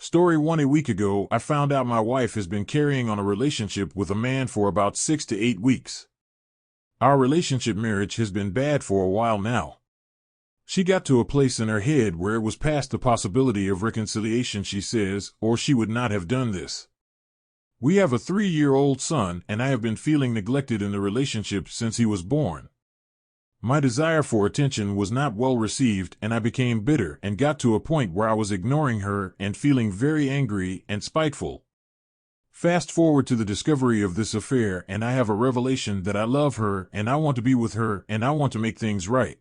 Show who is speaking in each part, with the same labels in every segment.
Speaker 1: Story 1. A week ago, I found out my wife has been carrying on a relationship with a man for about 6 to 8 weeks. Our relationship marriage has been bad for a while now. She got to a place in her head where it was past the possibility of reconciliation, she says, or she would not have done this. We have a 3-year-old son, and I have been feeling neglected in the relationship since he was born. My desire for attention was not well received, and I became bitter and got to a point where I was ignoring her and feeling very angry and spiteful. Fast forward to the discovery of this affair, and I have a revelation that I love her and I want to be with her and I want to make things right.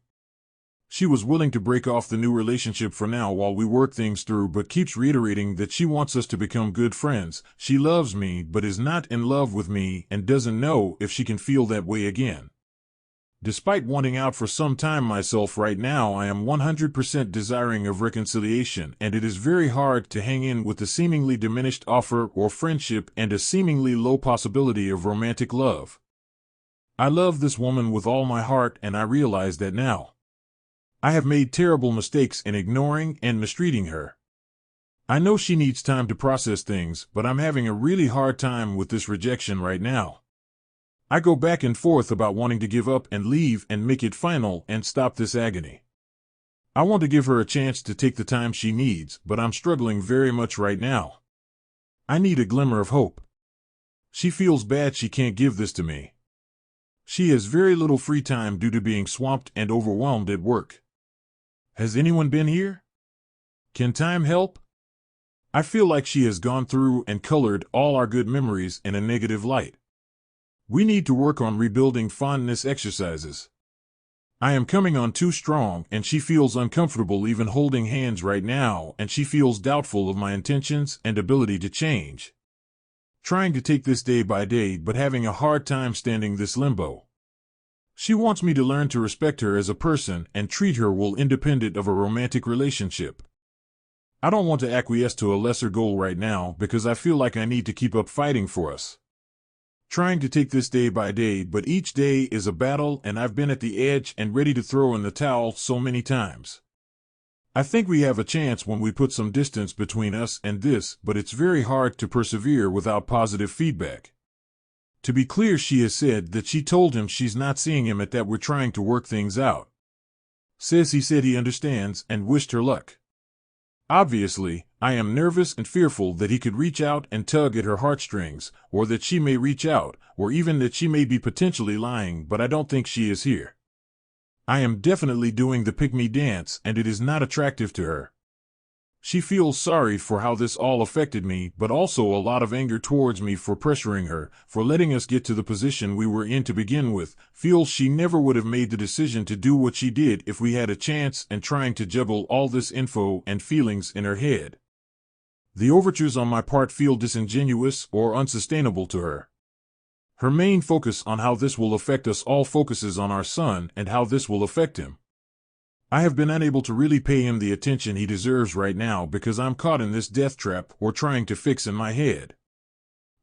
Speaker 1: She was willing to break off the new relationship for now while we work things through, but keeps reiterating that she wants us to become good friends. She loves me but is not in love with me and doesn't know if she can feel that way again. Despite wanting out for some time myself right now, I am 100% desiring of reconciliation, and it is very hard to hang in with the seemingly diminished offer or friendship and a seemingly low possibility of romantic love. I love this woman with all my heart, and I realize that now. I have made terrible mistakes in ignoring and mistreating her. I know she needs time to process things, but I'm having a really hard time with this rejection right now. I go back and forth about wanting to give up and leave and make it final and stop this agony. I want to give her a chance to take the time she needs, but I'm struggling very much right now. I need a glimmer of hope. She feels bad she can't give this to me. She has very little free time due to being swamped and overwhelmed at work. Has anyone been here? Can time help? I feel like she has gone through and colored all our good memories in a negative light. We need to work on rebuilding fondness exercises. I am coming on too strong, and she feels uncomfortable even holding hands right now, and she feels doubtful of my intentions and ability to change. Trying to take this day by day, but having a hard time standing this limbo. She wants me to learn to respect her as a person and treat her well independent of a romantic relationship. I don't want to acquiesce to a lesser goal right now because I feel like I need to keep up fighting for us. Trying to take this day by day, but each day is a battle, and I've been at the edge and ready to throw in the towel so many times. I think we have a chance when we put some distance between us and this, but it's very hard to persevere without positive feedback. To be clear, she has said that she told him she's not seeing him at that we're trying to work things out. Says he said he understands and wished her luck. Obviously, I am nervous and fearful that he could reach out and tug at her heartstrings, or that she may reach out, or even that she may be potentially lying, but I don't think she is here. I am definitely doing the pick-me dance, and it is not attractive to her. She feels sorry for how this all affected me, but also a lot of anger towards me for pressuring her, for letting us get to the position we were in to begin with, feels she never would have made the decision to do what she did if we had a chance, and trying to juggle all this info and feelings in her head. The overtures on my part feel disingenuous or unsustainable to her. Her main focus on how this will affect us all focuses on our son and how this will affect him. I have been unable to really pay him the attention he deserves right now because I'm caught in this death trap or trying to fix in my head.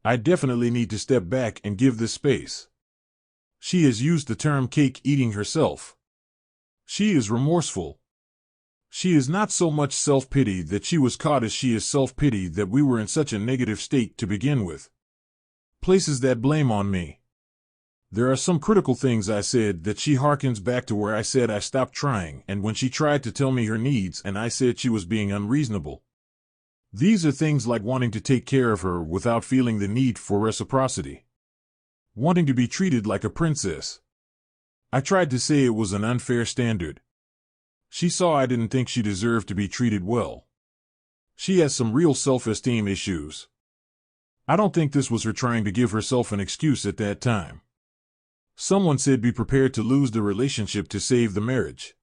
Speaker 1: I definitely need to step back and give this space. She has used the term cake eating herself. She is remorseful. She is not so much self-pity that she was caught as she is self-pity that we were in such a negative state to begin with. Places that blame on me. There are some critical things I said that she harkens back to where I said I stopped trying, and when she tried to tell me her needs and I said she was being unreasonable. These are things like wanting to take care of her without feeling the need for reciprocity. Wanting to be treated like a princess. I tried to say it was an unfair standard. She saw I didn't think she deserved to be treated well. She has some real self-esteem issues. I don't think this was her trying to give herself an excuse at that time. Someone said be prepared to lose the relationship to save the marriage.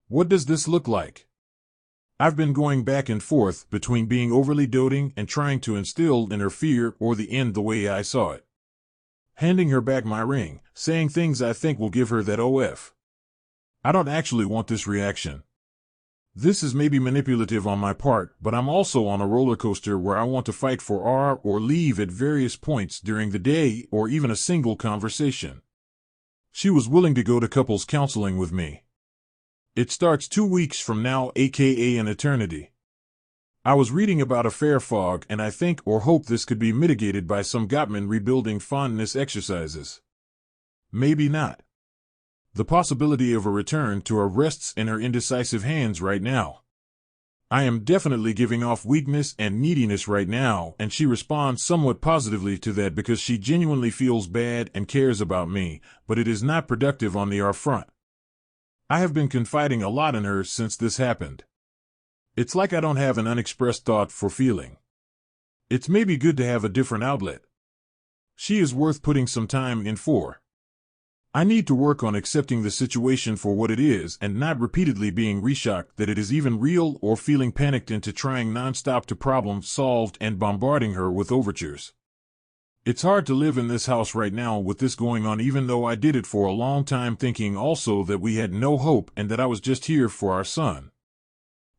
Speaker 1: What does this look like? I've been going back and forth between being overly doting and trying to instill in her fear or the end the way I saw it. Handing her back my ring, saying things I think will give her that OF. I don't actually want this reaction. This is maybe manipulative on my part, but I'm also on a roller coaster where I want to fight for R or leave at various points during the day or even a single conversation. She was willing to go to couples counseling with me. It starts 2 weeks from now, aka an eternity. I was reading about affair fog, and I think or hope this could be mitigated by some Gottman rebuilding fondness exercises. Maybe not. The possibility of a return to her rests in her indecisive hands right now. I am definitely giving off weakness and neediness right now, and she responds somewhat positively to that because she genuinely feels bad and cares about me, but it is not productive on the R front. I have been confiding a lot in her since this happened. It's like I don't have an unexpressed thought for feeling. It's maybe good to have a different outlet. She is worth putting some time in for. I need to work on accepting the situation for what it is and not repeatedly being reshocked that it is even real or feeling panicked into trying nonstop to problem solve and bombarding her with overtures. It's hard to live in this house right now with this going on, even though I did it for a long time thinking also that we had no hope and that I was just here for our son.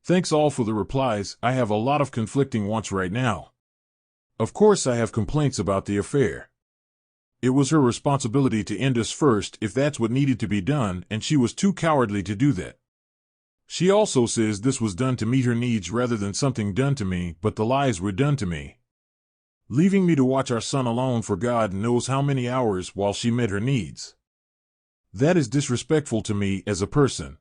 Speaker 1: Thanks all for the replies. I have a lot of conflicting wants right now. Of course I have complaints about the affair. It was her responsibility to end us first if that's what needed to be done, and she was too cowardly to do that. She also says this was done to meet her needs rather than something done to me, but the lies were done to me. Leaving me to watch our son alone for God knows how many hours while she met her needs. That is disrespectful to me as a person.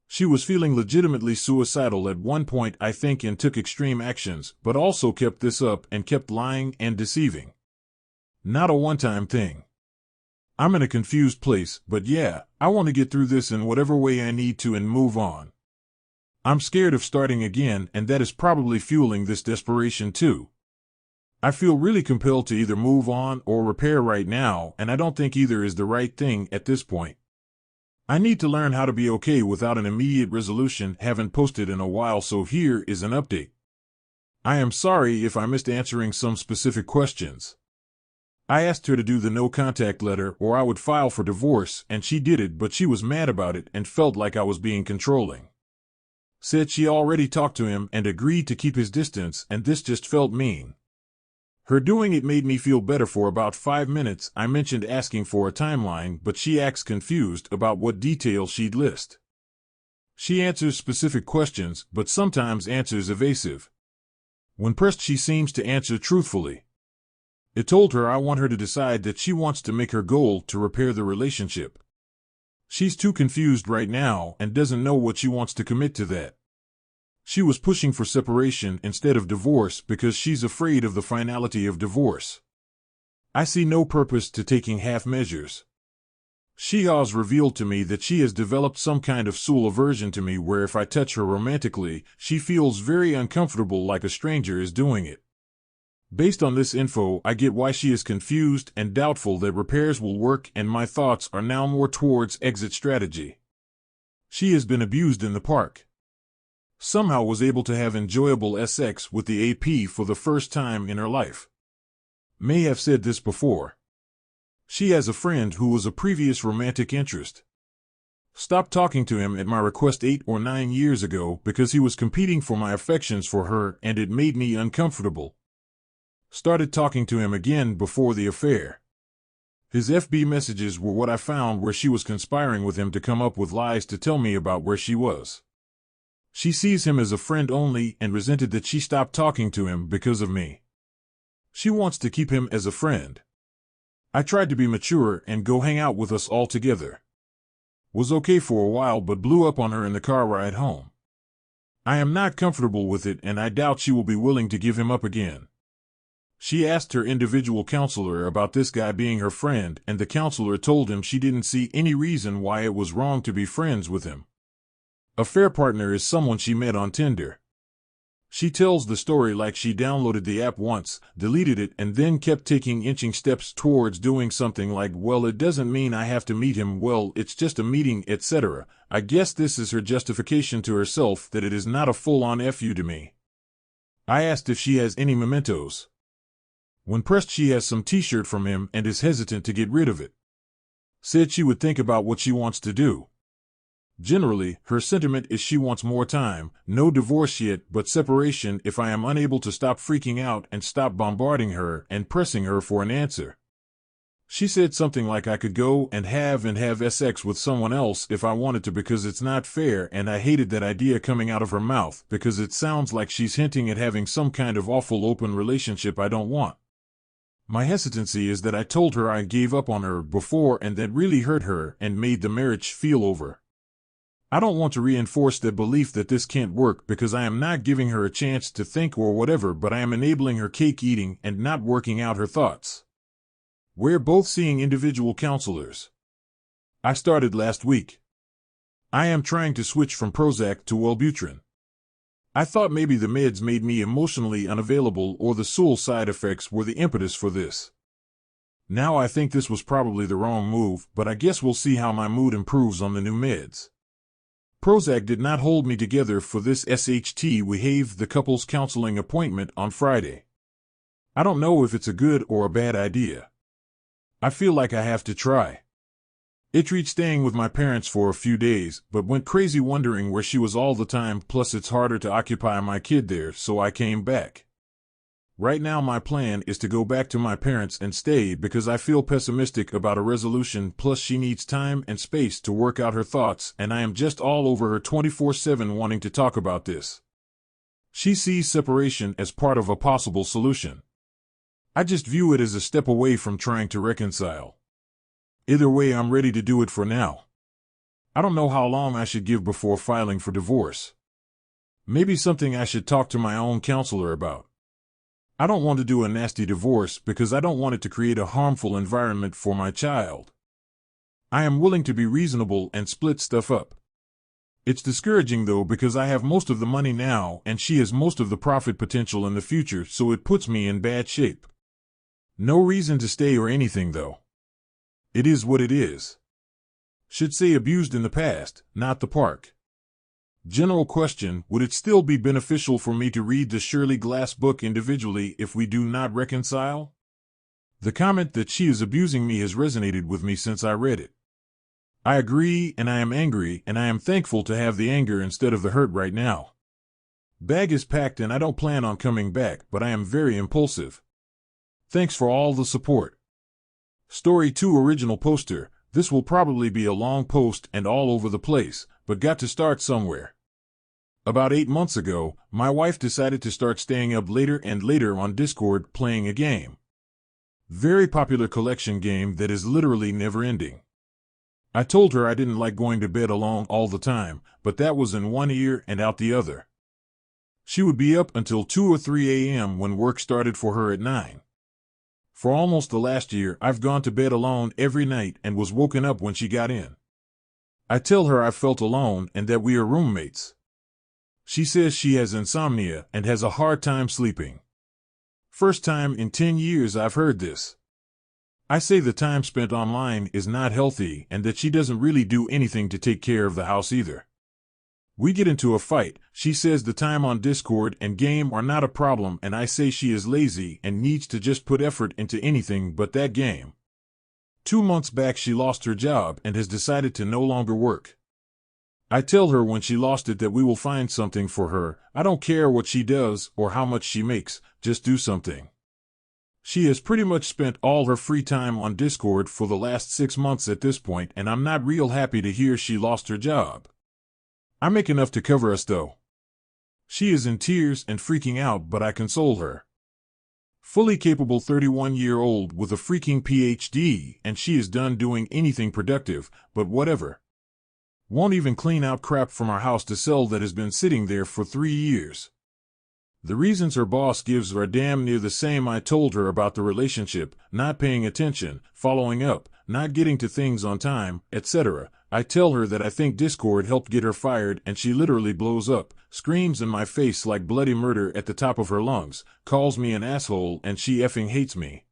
Speaker 1: She was feeling legitimately suicidal at one point, I think, and took extreme actions, but also kept this up and kept lying and deceiving. Not a one-time thing. I'm in a confused place, but yeah, I want to get through this in whatever way I need to and move on. I'm scared of starting again, and that is probably fueling this desperation too. I feel really compelled to either move on or repair right now, and I don't think either is the right thing at this point. I need to learn how to be okay without an immediate resolution. Haven't posted in a while, so here is an update. I am sorry if I missed answering some specific questions. I asked her to do the no contact letter or I would file for divorce, and she did it, but she was mad about it and felt like I was being controlling. Said she already talked to him and agreed to keep his distance, and this just felt mean. Her doing it made me feel better for about 5 minutes. I mentioned asking for a timeline, but she acts confused about what details she'd list. She answers specific questions, but sometimes answers evasive. When pressed, she seems to answer truthfully. It told her I want her to decide that she wants to make her goal to repair the relationship. She's too confused right now and doesn't know what she wants to commit to that. She was pushing for separation instead of divorce because she's afraid of the finality of divorce. I see no purpose to taking half measures. She has revealed to me that she has developed some kind of soul aversion to me where if I touch her romantically, she feels very uncomfortable like a stranger is doing it. Based on this info, I get why she is confused and doubtful that repairs will work, and my thoughts are now more towards exit strategy. She has been abused in the park. Somehow was able to have enjoyable sex with the AP for the first time in her life. May have said this before. She has a friend who was a previous romantic interest. Stopped talking to him at my request 8 or 9 years ago because he was competing for my affections for her and it made me uncomfortable. Started talking to him again before the affair. His FB messages were what I found where she was conspiring with him to come up with lies to tell me about where she was. She sees him as a friend only and resented that she stopped talking to him because of me. She wants to keep him as a friend. I tried to be mature and go hang out with us all together. Was okay for a while but blew up on her in the car ride home. I am not comfortable with it and I doubt she will be willing to give him up again. She asked her individual counselor about this guy being her friend, and the counselor told him she didn't see any reason why it was wrong to be friends with him. Affair partner is someone she met on Tinder. She tells the story like she downloaded the app once, deleted it, and then kept taking inching steps towards doing something like, well, it doesn't mean I have to meet him, well, it's just a meeting, etc. I guess this is her justification to herself that it is not a full-on FU to me. I asked if she has any mementos. When pressed, she has some t-shirt from him and is hesitant to get rid of it. Said she would think about what she wants to do. Generally, her sentiment is she wants more time, no divorce yet, but separation if I am unable to stop freaking out and stop bombarding her and pressing her for an answer. She said something like I could go and have sex with someone else if I wanted to because it's not fair, and I hated that idea coming out of her mouth because it sounds like she's hinting at having some kind of awful open relationship I don't want. My hesitancy is that I told her I gave up on her before and that really hurt her and made the marriage feel over. I don't want to reinforce the belief that this can't work because I am not giving her a chance to think or whatever, but I am enabling her cake eating and not working out her thoughts. We're both seeing individual counselors. I started last week. I am trying to switch from Prozac to Wellbutrin. I thought maybe the meds made me emotionally unavailable or the Soul side effects were the impetus for this. Now I think this was probably the wrong move, but I guess we'll see how my mood improves on the new meds. Prozac did not hold me together for this SHT. We have the couples counseling appointment on Friday. I don't know if it's a good or a bad idea. I feel like I have to try. It treated staying with my parents for a few days, but went crazy wondering where she was all the time, plus it's harder to occupy my kid there, so I came back. Right now my plan is to go back to my parents and stay because I feel pessimistic about a resolution, plus she needs time and space to work out her thoughts, and I am just all over her 24/7 wanting to talk about this. She sees separation as part of a possible solution. I just view it as a step away from trying to reconcile. Either way, I'm ready to do it for now. I don't know how long I should give before filing for divorce. Maybe something I should talk to my own counselor about. I don't want to do a nasty divorce because I don't want it to create a harmful environment for my child. I am willing to be reasonable and split stuff up. It's discouraging though because I have most of the money now and she has most of the profit potential in the future, so it puts me in bad shape. No reason to stay or anything though. It is what it is. Should say abused in the past, not the park. General question, would it still be beneficial for me to read the Shirley Glass book individually if we do not reconcile? The comment that she is abusing me has resonated with me since I read it. I agree, and I am angry, and I am thankful to have the anger instead of the hurt right now. Bag is packed and I don't plan on coming back, but I am very impulsive. Thanks for all the support. Story 2 original poster. This will probably be a long post and all over the place, but got to start somewhere. About 8 months ago, my wife decided to start staying up later and later on Discord playing a game. Very popular collection game that is literally never ending. I told her I didn't like going to bed alone all the time, but that was in one ear and out the other. She would be up until 2 or 3 a.m. when work started for her at 9. For almost the last year, I've gone to bed alone every night and was woken up when she got in. I tell her I felt alone and that we are roommates. She says she has insomnia and has a hard time sleeping. First time in 10 years I've heard this. I say the time spent online is not healthy and that she doesn't really do anything to take care of the house either. We get into a fight. She says the time on Discord and game are not a problem, and I say she is lazy and needs to just put effort into anything but that game. 2 months back she lost her job and has decided to no longer work. I tell her when she lost it that we will find something for her. I don't care what she does or how much she makes, just do something. She has pretty much spent all her free time on Discord for the last 6 months at this point, and I'm not real happy to hear she lost her job. I make enough to cover us though. She is in tears and freaking out, but I console her. Fully capable 31-year-old with a freaking PhD, and she is done doing anything productive, but whatever. Won't even clean out crap from our house to sell that has been sitting there for 3 years. The reasons her boss gives are damn near the same I told her about the relationship, not paying attention, following up, not getting to things on time, etc. I tell her that I think Discord helped get her fired and she literally blows up, screams in my face like bloody murder at the top of her lungs, calls me an asshole and she effing hates me.